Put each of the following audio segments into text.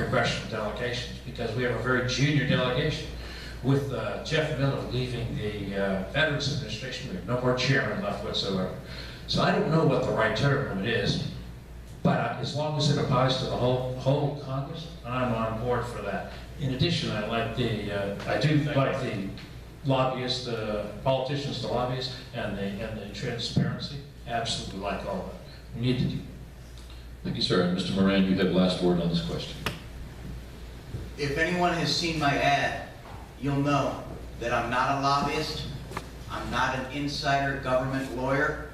congressional delegations, because we have a very junior delegation. With Jeff Miller leaving the Veterans Administration, we have no more chairman left whatsoever. So I don't know what the right term limit is, but as long as it applies to the whole Congress, I'm on board for that. In addition, I do like the lobbyists, politicians to lobbyists, and the transparency. Absolutely like all of that. We need to do. Thank you, sir. And Mr. Moran, you have last word on this question. If anyone has seen my ad, you'll know that I'm not a lobbyist. I'm not an insider government lawyer.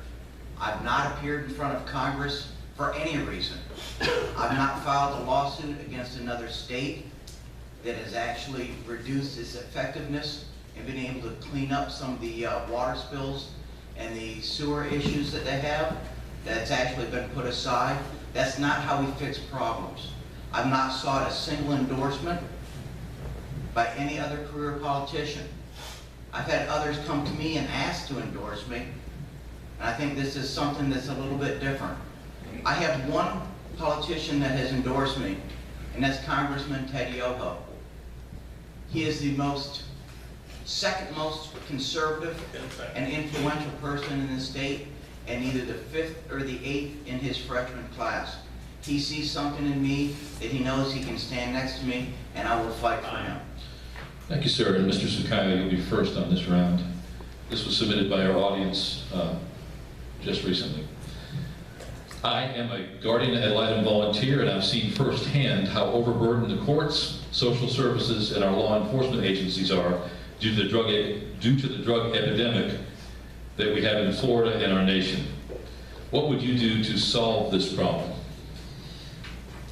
I've not appeared in front of Congress for any reason. I've not filed a lawsuit against another state that has actually reduced its effectiveness and been able to clean up some of the water spills and the sewer issues that they have. That's actually been put aside. That's not how we fix problems. I've not sought a single endorsement by any other career politician. I've had others come to me and ask to endorse me, and I think this is something that's a little bit different. I have one politician that has endorsed me, and that's Congressman Ted Yoho. He is the second most conservative and influential person in the state, and either the 5th or the 8th in his freshman class. He sees something in me that he knows he can stand next to me, and I will fight for him. Thank you, sir. And Mr. Sukayo, you'll be first on this round. This was submitted by our audience just recently. I am a guardian ad litem volunteer, and I've seen firsthand how overburdened the courts, social services, and our law enforcement agencies are due to the drug epidemic that we have in Florida and our nation. What would you do to solve this problem?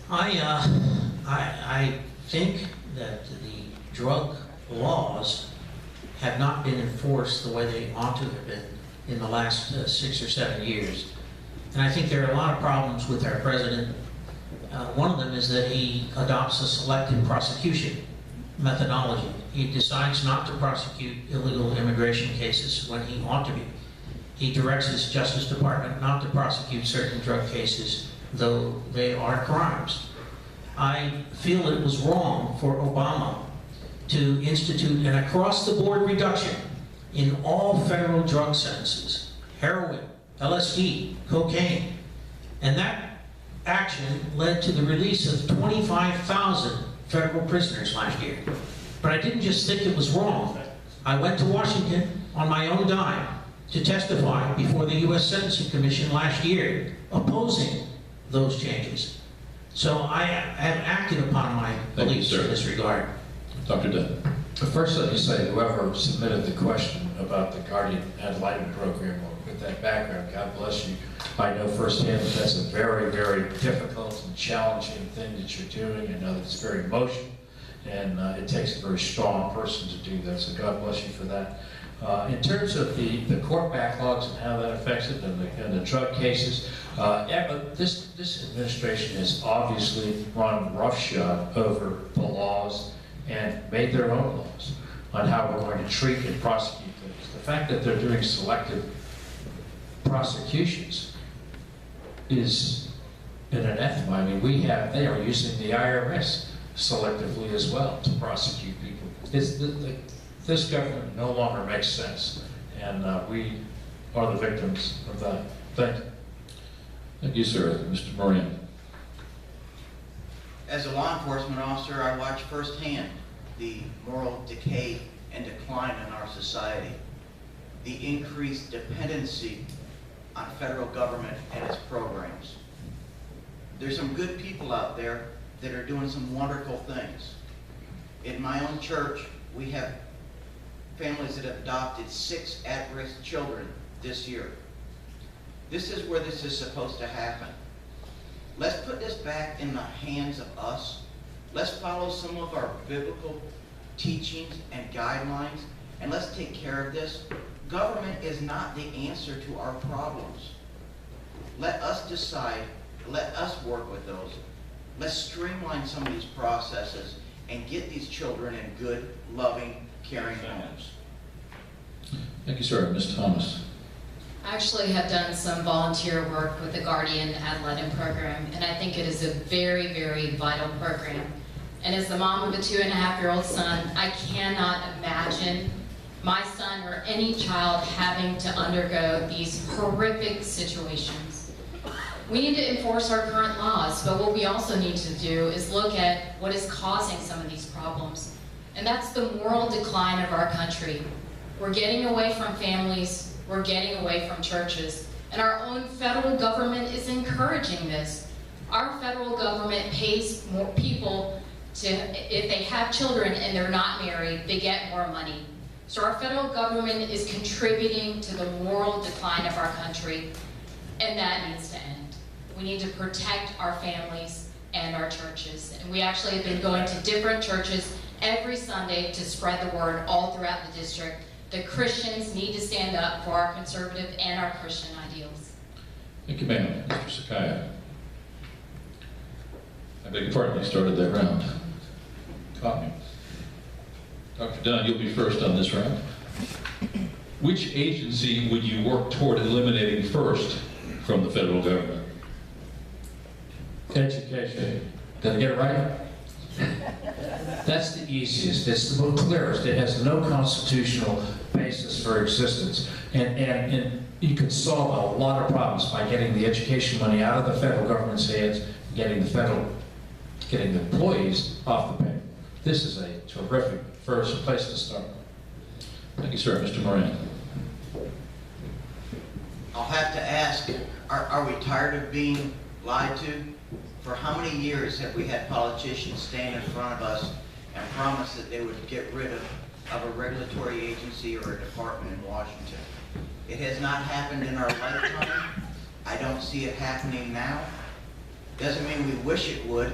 I think that the drug laws have not been enforced the way they ought to have been in the last 6 or 7 years. And I think there are a lot of problems with our president. One of them is that he adopts a selective prosecution methodology. He decides not to prosecute illegal immigration cases when he ought to be. He directs his Justice Department not to prosecute certain drug cases, though they are crimes. I feel it was wrong for Obama to institute an across-the-board reduction in all federal drug sentences, heroin, LSD, cocaine, and that action led to the release of 25,000 federal prisoners last year. But I didn't just think it was wrong. I went to Washington on my own dime to testify before the U.S. Sentencing Commission last year, opposing those changes. So I have acted upon my beliefs in this regard. Dr. Dunn. First, let me say, whoever submitted the question about the Guardian Ad Litem program with that background, God bless you. I know firsthand that that's a very, very difficult and challenging thing that you're doing. I know that it's very emotional, and it takes a very strong person to do that, so God bless you for that. In terms of the court backlogs and how that affects it, and the drug cases, this administration has obviously run roughshod over the laws and made their own laws on how we're going to treat and prosecute things. The fact that they're doing selective prosecutions is an anathema. I mean, they are using the IRS selectively as well to prosecute people. This government no longer makes sense, and we are the victims of that. Thank you. Thank you, sir. Mr. Moran. As a law enforcement officer, I watch firsthand the moral decay and decline in our society, the increased dependency on federal government and its programs. There's some good people out there that are doing some wonderful things. In my own church, we have families that have adopted 6 at-risk children this year. This is where this is supposed to happen. Let's put this back in the hands of us. Let's follow some of our biblical teachings and guidelines, and let's take care of this. Government is not the answer to our problems. Let us decide, let us work with those. Let's streamline some of these processes and get these children in good, loving, caring homes. Thank you, sir. Ms. Thomas. I actually have done some volunteer work with the Guardian Ad Litem program, and I think it is a very, very vital program. And as the mom of a 2.5-year-old son, I cannot imagine my son or any child having to undergo these horrific situations. We need to enforce our current laws, but what we also need to do is look at what is causing some of these problems. And that's the moral decline of our country. We're getting away from families, we're getting away from churches, and our own federal government is encouraging this. Our federal government pays more people to, if they have children and they're not married, they get more money. So our federal government is contributing to the moral decline of our country, and that needs to end. We need to protect our families and our churches. And we actually have been going to different churches every Sunday to spread the word all throughout the district. The Christians need to stand up for our conservative and our Christian ideals. Thank you, ma'am. Mr. Sakaya. I beg your pardon, you started that round. Caught me. Dr. Dunn, you'll be first on this round. Which agency would you work toward eliminating first from the federal government? Education. Did I get it right? That's the easiest, it's the clearest, it has no constitutional basis for existence. And you could solve a lot of problems by getting the education money out of the federal government's hands, getting the employees off the payroll. This is a terrific first place to start. Thank you, sir. Mr. Moran. I'll have to ask, are we tired of being lied to? For how many years have we had politicians stand in front of us and promise that they would get rid of a regulatory agency or a department in Washington? It has not happened in our lifetime. I don't see it happening now. Doesn't mean we wish it would,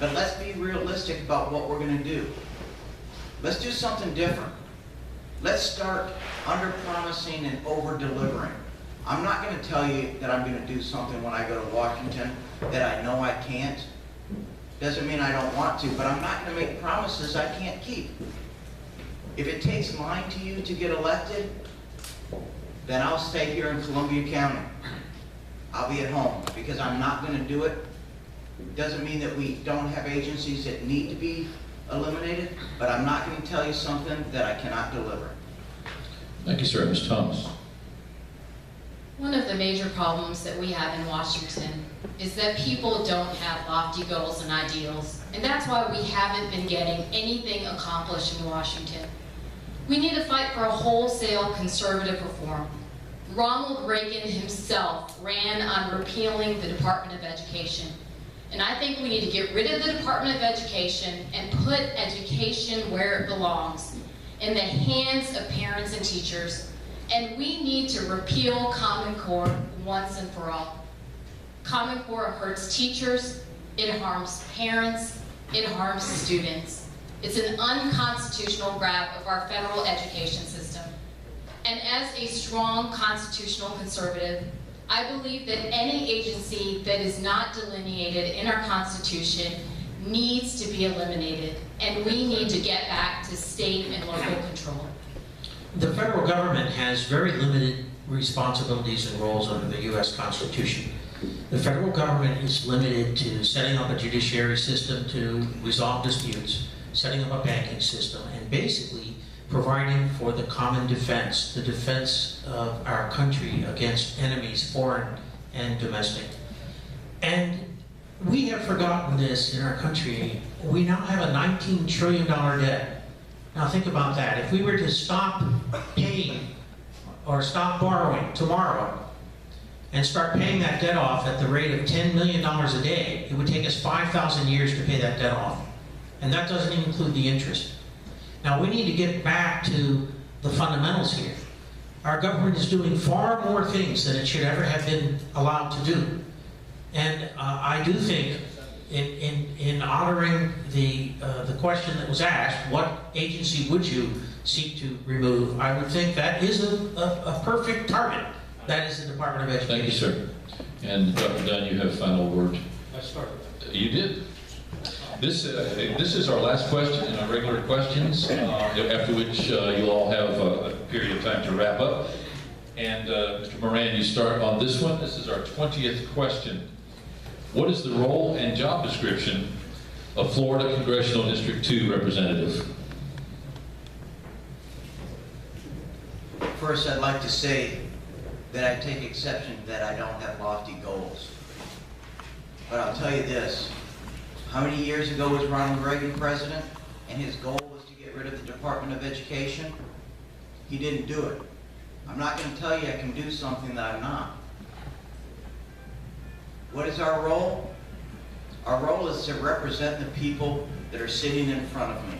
but let's be realistic about what we're going to do. Let's do something different. Let's start under-promising and over-delivering. I'm not going to tell you that I'm going to do something when I go to Washington that I know I can't. Doesn't mean I don't want to, but I'm not going to make promises I can't keep. If it takes lying to you to get elected, then I'll stay here in Columbia County. I'll be at home because I'm not going to do it. Doesn't mean that we don't have agencies that need to be eliminated, but I'm not going to tell you something that I cannot deliver. Thank you, sir. Ms. Thomas. One of the major problems that we have in Washington is that people don't have lofty goals and ideals, and that's why we haven't been getting anything accomplished in Washington. We need to fight for a wholesale conservative reform. Ronald Reagan himself ran on repealing the Department of Education. And I think we need to get rid of the Department of Education and put education where it belongs, in the hands of parents and teachers. And we need to repeal Common Core once and for all. Common Core hurts teachers, it harms parents, it harms students. It's an unconstitutional grab of our federal education system. And as a strong constitutional conservative, I believe that any agency that is not delineated in our Constitution needs to be eliminated, and we need to get back to state and local control. The federal government has very limited responsibilities and roles under the U.S. Constitution. The federal government is limited to setting up a judiciary system to resolve disputes, setting up a banking system, and basically providing for the common defense, the defense of our country against enemies, foreign and domestic. And we have forgotten this in our country. We now have a $19 trillion debt. Now think about that. If we were to stop paying or stop borrowing tomorrow and start paying that debt off at the rate of $10 million a day, it would take us 5,000 years to pay that debt off. And that doesn't even include the interest. Now we need to get back to the fundamentals here. Our government is doing far more things than it should ever have been allowed to do. And I do think in honoring the question that was asked, what agency would you seek to remove, I would think that is a perfect target. That is the Department of Education. Thank you, sir. And Dr. Dunn, you have final word. I started. You did. This is our last question in our regular questions, after which you'll all have a period of time to wrap up. And Mr. Moran, you start on this one. This is our 20th question. What is the role and job description a Florida Congressional District 2 representative. First, I'd like to say that I take exception that I don't have lofty goals. But I'll tell you this, how many years ago was Ronald Reagan president, and his goal was to get rid of the Department of Education? He didn't do it. I'm not going to tell you I can do something that I'm not. What is our role? Our role is to represent the people that are sitting in front of me.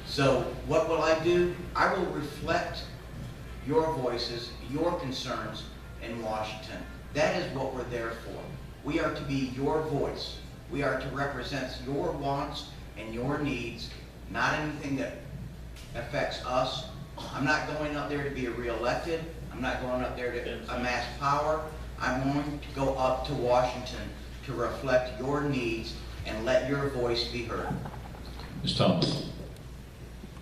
So what will I do? I will reflect your voices, your concerns in Washington. That is what we're there for. We are to be your voice. We are to represent your wants and your needs, not anything that affects us. I'm not going up there to be reelected. I'm not going up there to amass power. I'm going to go up to Washington to reflect your needs and let your voice be heard. Ms. Thomas.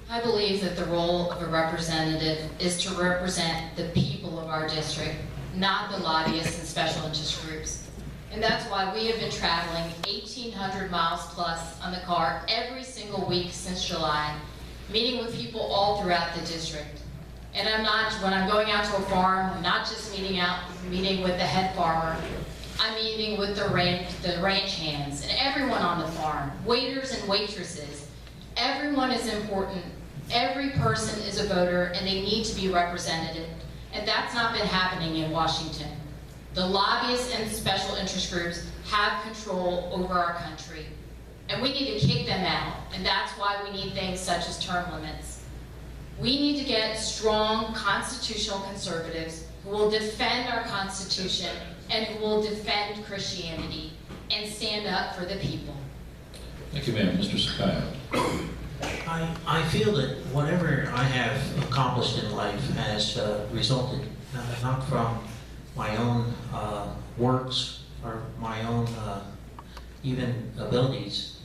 I believe that the role of a representative is to represent the people of our district, not the lobbyists and special interest groups. And that's why we have been traveling 1,800 miles plus on the car every single week since July, meeting with people all throughout the district. And when I'm going out to a farm, I'm not just meeting with the head farmer. I'm meeting with the ranch hands and everyone on the farm, waiters and waitresses. Everyone is important. Every person is a voter, and they need to be represented. And that's not been happening in Washington. The lobbyists and special interest groups have control over our country, and we need to kick them out. And that's why we need things such as term limits. We need to get strong constitutional conservatives who will defend our Constitution and who will defend Christianity and stand up for the people. Thank you, ma'am. Mr. Sakai. I feel that whatever I have accomplished in life has resulted not from my own works or my own even abilities,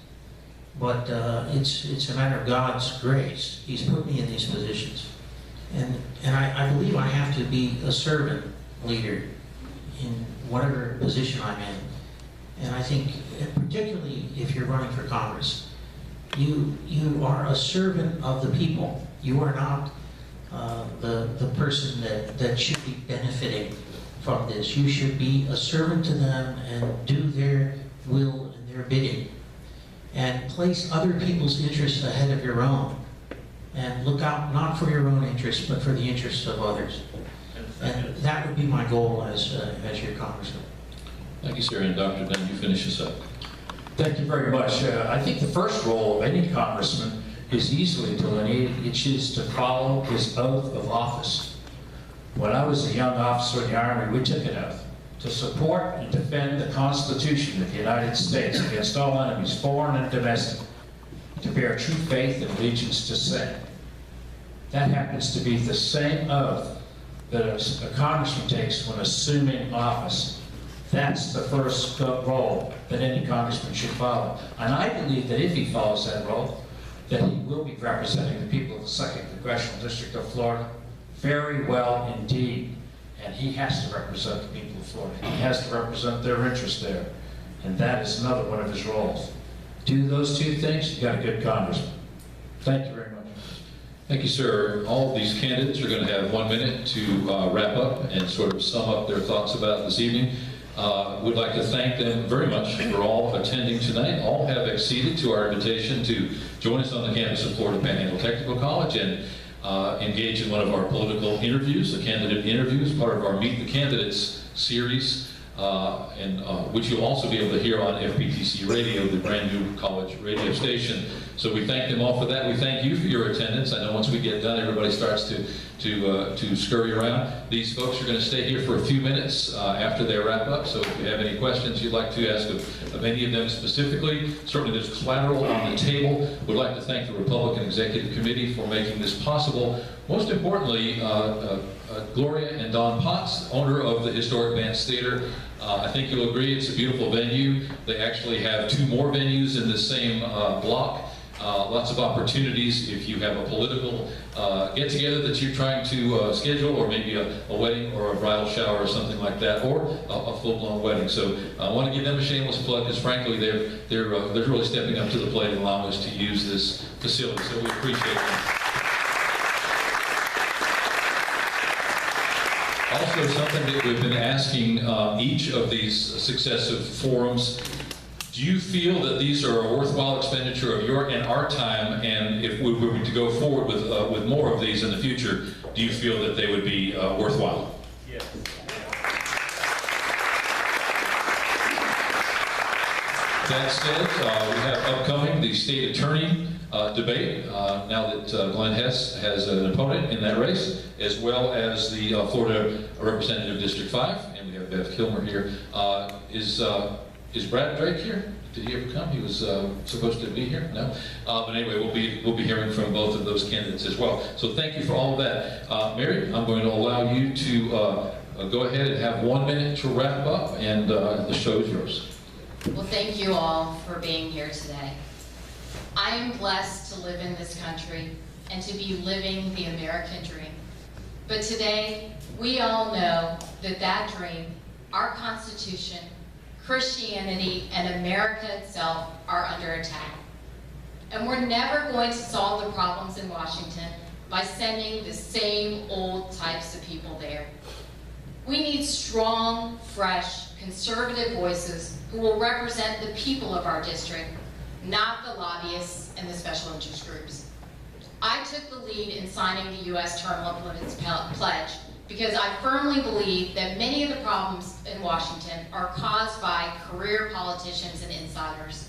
but it's a matter of God's grace. He's put me in these positions, and I believe I have to be a servant leader in whatever position I'm in. And I think, particularly if you're running for Congress, you are a servant of the people. You are not the person that should be benefiting from this. You should be a servant to them and do their will and their bidding, and place other people's interests ahead of your own, and look out not for your own interests but for the interests of others. And that would be my goal as your congressman. Thank you, sir. And Dr. Dunn, you finish us up. Thank you very much. I think the first role of any congressman is easily delineated, which is to follow his oath of office. When I was a young officer in the Army, we took an oath to support and defend the Constitution of the United States against all enemies, foreign and domestic, to bear true faith and allegiance to same. That happens to be the same oath that a congressman takes when assuming office. That's the first role that any congressman should follow. And I believe that if he follows that role, that he will be representing the people of the 2nd Congressional District of Florida very well indeed. And he has to represent the people of Florida. He has to represent their interests there. And that is another one of his roles. Do those two things, you got a good congressman. Thank you very much. Thank you, sir. All of these candidates are going to have 1 minute to wrap up and sort of sum up their thoughts about this evening. We'd like to thank them very much for all attending tonight. All have acceded to our invitation to join us on the campus of Florida Panhandle Technical College and engage in one of our political interviews, a candidate interview, as part of our Meet the Candidates series, which you'll also be able to hear on FPTC Radio, the brand new college radio station. So we thank them all for that. We thank you for your attendance. I know once we get done, everybody starts to scurry around. These folks are going to stay here for a few minutes after they wrap up. So if you have any questions you'd like to ask of any of them specifically, certainly there's collateral on the table. We'd like to thank the Republican Executive Committee for making this possible. Most importantly, Gloria and Don Potts, owner of the Historic Vance Theater. I think you'll agree it's a beautiful venue. They actually have 2 more venues in the same block. lots of opportunities if you have a political get-together that you're trying to schedule, or maybe a wedding or a bridal shower or something like that, or a full-blown wedding. So I want to give them a shameless plug, because frankly, they're really stepping up to the plate and allowing us to use this facility. So we appreciate them. Also, something that we've been asking each of these successive forums: do you feel that these are a worthwhile expenditure of your and our time? And if we were to go forward with more of these in the future, do you feel that they would be worthwhile? Yes. That said, we have upcoming the state attorney debate, now that Glenn Hess has an opponent in that race, as well as the Florida Representative District 5, and we have Bev Kilmer here. Is Brad Drake here? Did he ever come? He was supposed to be here? No? But anyway, we'll be hearing from both of those candidates as well. So thank you for all of that. Mary, I'm going to allow you to go ahead and have 1 minute to wrap up, and the show is yours. Well, thank you all for being here today. I am blessed to live in this country and to be living the American dream. But today, we all know that that dream, our Constitution, Christianity, and America itself are under attack. And we're never going to solve the problems in Washington by sending the same old types of people there. We need strong, fresh, conservative voices who will represent the people of our district, not the lobbyists and the special interest groups. I took the lead in signing the U.S. Term Limits Pledge because I firmly believe that many of the problems in Washington are caused by career politicians and insiders.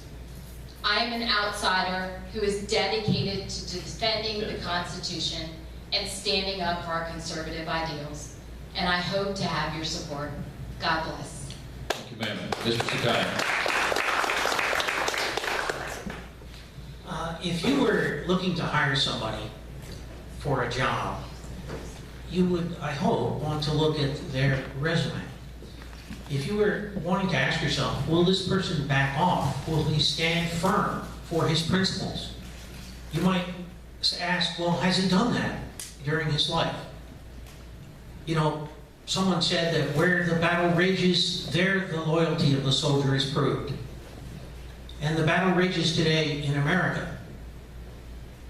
I am an outsider who is dedicated to defending the Constitution and standing up for our conservative ideals. And I hope to have your support. God bless. Thank you, ma'am. Mr. Sakai. If you were looking to hire somebody for a job, you would, I hope, want to look at their resume. If you were wanting to ask yourself, will this person back off? Will he stand firm for his principles? You might ask, well, has he done that during his life? You know, someone said that where the battle rages, there the loyalty of the soldier is proved. And the battle rages today in America.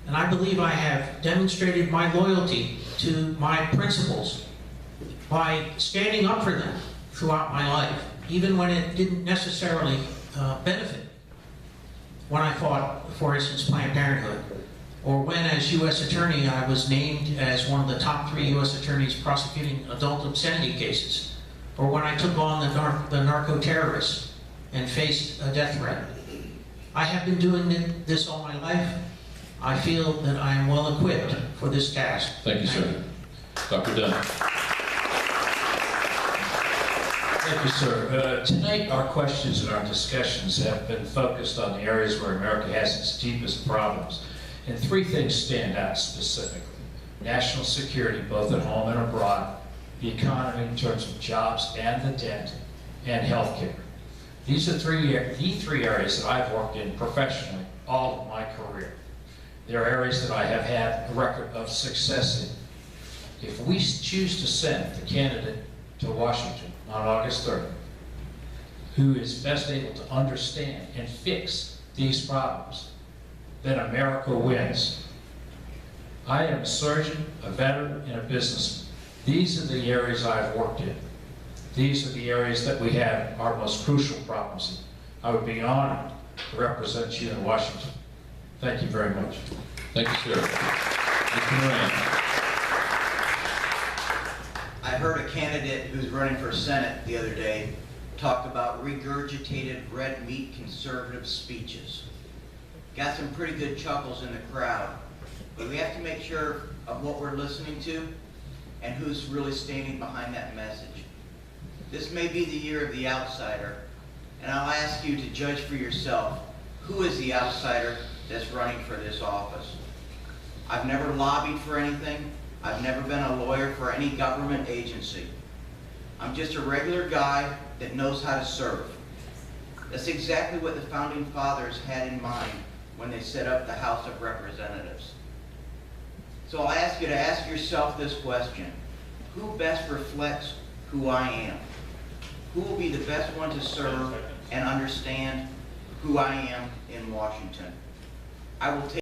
And I believe I have demonstrated my loyalty to my principles by standing up for them throughout my life, even when it didn't necessarily benefit. When I fought, for instance, Planned Parenthood, or when, as U.S. Attorney, I was named as one of the top 3 U.S. attorneys prosecuting adult obscenity cases, or when I took on the narco-terrorists and faced a death threat. I have been doing this all my life. I feel that I am well equipped for this task. Thank you, sir. Dr. Dunn. Thank you, sir. Tonight, our questions and our discussions have been focused on the areas where America has its deepest problems. And 3 things stand out specifically: national security, both at home and abroad, the economy in terms of jobs and the debt, and healthcare. These are the 3 areas that I've worked in professionally all of my career. They're areas that I have had a record of success in. If we choose to send the candidate to Washington on August 3rd, who is best able to understand and fix these problems, then America wins. I am a surgeon, a veteran, and a businessman. These are the areas I've worked in. These are the areas that we have our most crucial problems in. I would be honored to represent you in Washington. Thank you very much. Thank you, sir. Mr. Moran. I heard a candidate who's running for Senate the other day talk about regurgitated red meat conservative speeches. Got some pretty good chuckles in the crowd, but we have to make sure of what we're listening to and who's really standing behind that message. This may be the year of the outsider, and I'll ask you to judge for yourself, who is the outsider that's running for this office? I've never lobbied for anything. I've never been a lawyer for any government agency. I'm just a regular guy that knows how to serve. That's exactly what the Founding Fathers had in mind when they set up the House of Representatives. So I'll ask you to ask yourself this question: who best reflects who I am? Who will be the best one to serve and understand who I am in Washington? I will take